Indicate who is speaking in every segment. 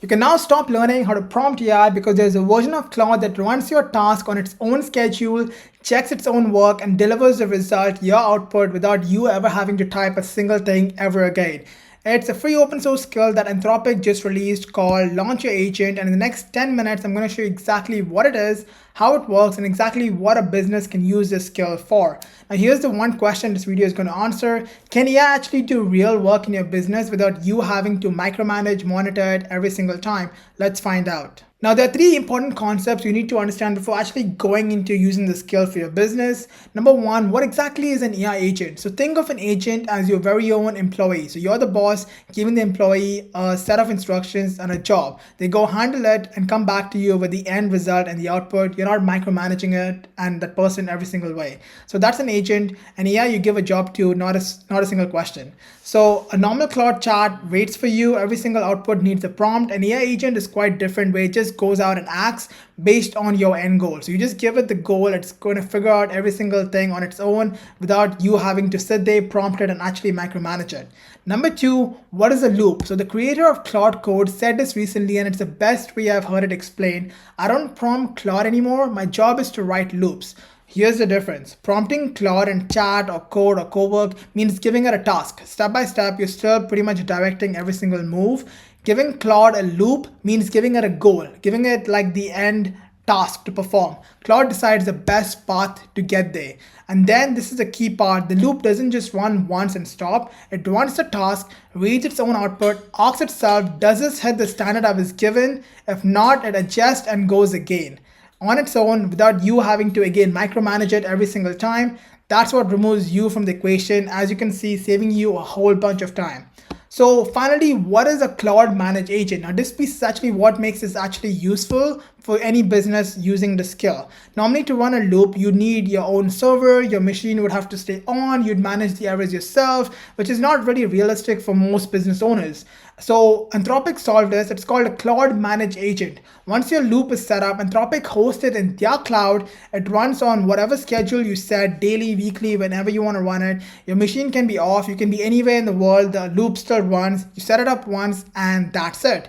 Speaker 1: You can now stop learning how to prompt AI because there's a version of Claude that runs your task on its own schedule, checks its own work, and delivers the result, your output, without you ever having to type a single thing ever again. It's a free open source skill that Anthropic just released called Launch Your Agent. And in the next 10 minutes, I'm going to show you exactly what it is, how it works, and exactly what a business can use this skill for. Now, here's the one question this video is going to answer. Can AI actually do real work in your business without you having to micromanage, monitor it every single time? Let's find out. Now, there are three important concepts you need to understand before actually going into using the skill for your business. Number one, what exactly is an AI agent? So think of an agent as your very own employee. So you're the boss giving the employee a set of instructions and a job. They go handle it and come back to you with the end result and the output. You're not micromanaging it and that person every single way. So that's an agent. And AI you give a job to, not a single question. So a normal Claude chat waits for you. Every single output needs a prompt. An AI agent is quite different, where it just goes out and acts based on your end goal. So you just give it the goal, it's going to figure out every single thing on its own without you having to sit there, prompt it, and actually micromanage it. Number two, what is a loop? So the creator of Claude Code said this recently, and it's the best way I've heard it explained. I don't prompt Claude anymore. My job is to write loops. Here's the difference. Prompting Claude in chat or code or cowork means giving it a task. Step by step, you're still pretty much directing every single move. Giving Claude a loop means giving it a goal, giving it like the end task to perform. Claude decides the best path to get there. And then this is the key part. The loop doesn't just run once and stop. It runs the task, reads its own output, asks itself, does this hit the standard I was given? If not, it adjusts and goes again on its own without you having to again micromanage it every single time. That's what removes you from the equation, as you can see, saving you a whole bunch of time. So finally, what is a Claude Managed Agent? Now this piece is actually what makes this actually useful for any business using the skill. Normally to run a loop, you need your own server, your machine would have to stay on, you'd manage the errors yourself, which is not really realistic for most business owners. So Anthropic solved this. It's called a Claude Managed Agent. Once your loop is set up, Anthropic hosts it in their cloud. It runs on whatever schedule you set, daily, weekly, whenever you want to run it. Your machine can be off. You can be anywhere in the world. The loop still runs. You set it up once and that's it.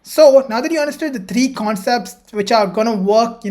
Speaker 1: So now that you understood the three concepts which are going to work,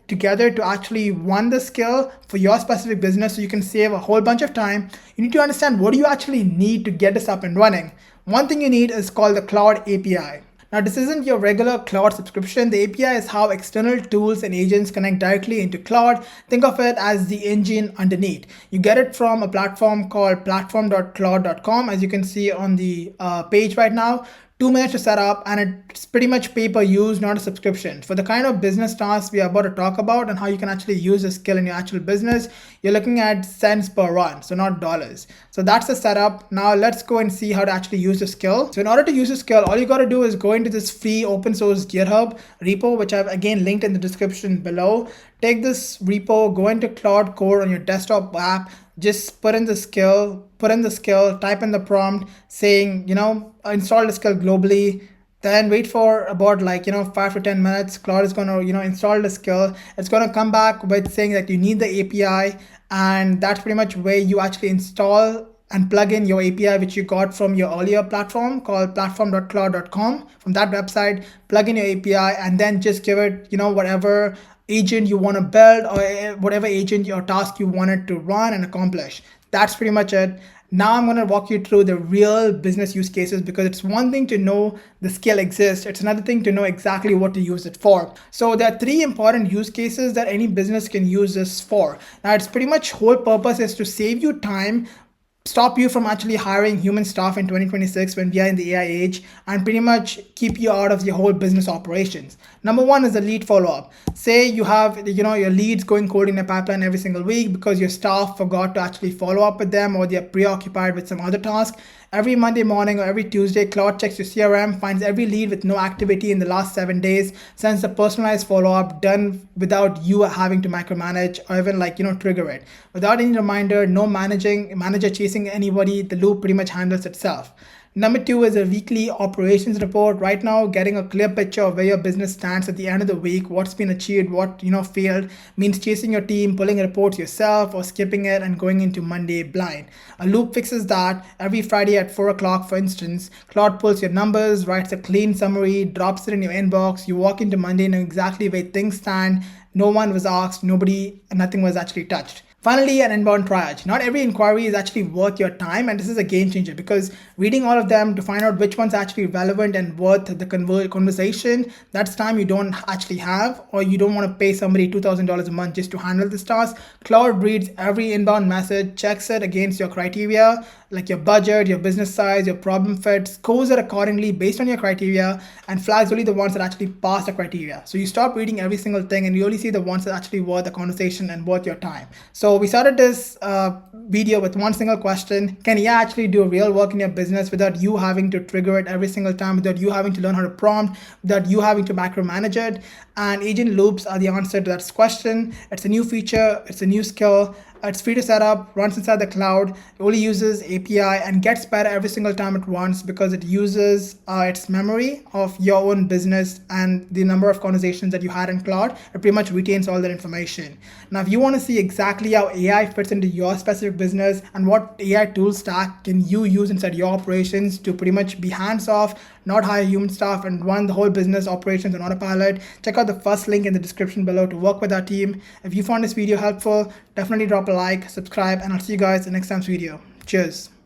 Speaker 1: together to actually run the skill for your specific business so you can save a whole bunch of time, you need to understand what do you actually need to get this up and running. One thing you need is called the Claude API. Now, this isn't your regular Claude subscription. The API is how external tools and agents connect directly into Claude. Think of it as the engine underneath. You get it from a platform called platform.claude.com, as you can see on the page right now. 2 minutes to set up, and it's pretty much pay per use, not a subscription. For the kind of business tasks we are about to talk about and how you can actually use this skill in your actual business, you're looking at cents per run, so not dollars. So that's the setup. Now let's go and see how to actually use the skill. So in order to use the skill, all you got to do is go into this free open source Github repo, which I've again linked in the description below. Take this repo, go into Claude Code on your desktop app, just put in the skill, type in the prompt saying, install the skill globally, then wait for about 5 to 10 minutes. Claude is going to, install the skill. It's going to come back with saying that you need the API, and that's pretty much where you actually install and plug in your API, which you got from your earlier platform called platform.claude.com. From that website, plug in your API and then just give it, whatever agent you want to build or whatever agent or task you want it to run and accomplish. That's pretty much it. Now I'm going to walk you through the real business use cases, because it's one thing to know the skill exists. It's another thing to know exactly what to use it for. So there are three important use cases that any business can use this for. Now it's pretty much whole purpose is to save you time, stop you from actually hiring human staff in 2026 when we are in the AI age, and pretty much keep you out of your whole business operations. Number one is the lead follow-up. Say you have your leads going cold in a pipeline every single week because your staff forgot to actually follow up with them, or they're preoccupied with some other task. Every Monday morning or every Tuesday, Claude checks your CRM, finds every lead with no activity in the last 7 days, sends a personalized follow-up done without you having to micromanage or even trigger it. Without any reminder, no manager chasing anybody, the loop pretty much handles itself. Number two is a weekly operations report. Right now, getting a clear picture of where your business stands at the end of the week, what's been achieved, what failed, means chasing your team, pulling reports yourself, or skipping it and going into Monday blind. A loop fixes that. Every Friday at 4 o'clock, for instance, Claude pulls your numbers, writes a clean summary, drops it in your inbox. You walk into Monday knowing exactly where things stand. No one was asked, nothing was actually touched. Finally, an inbound triage. Not every inquiry is actually worth your time, and this is a game changer because reading all of them to find out which one's actually relevant and worth the conversation, that's time you don't actually have, or you don't want to pay somebody $2,000 a month just to handle this task. Claude reads every inbound message, checks it against your criteria, like your budget, your business size, your problem fit, scores it accordingly based on your criteria, and flags only the ones that actually pass the criteria. So you stop reading every single thing and you only see the ones that actually worth the conversation and worth your time. So we started this video with one single question. Can AI actually do real work in your business without you having to trigger it every single time, without you having to learn how to prompt, without you having to macromanage it? And agent loops are the answer to that question. It's a new feature, it's a new skill. It's free to set up, runs inside the cloud, it only uses API and gets better every single time it runs because it uses its memory of your own business and the number of conversations that you had in Claude. It pretty much retains all that information. Now, if you want to see exactly how AI fits into your specific business and what AI tool stack can you use inside your operations to pretty much be hands-off, not hire human staff, and run the whole business operations on autopilot, check out the first link in the description below to work with our team. If you found this video helpful, definitely drop a like, subscribe, and I'll see you guys in next time's video. Cheers.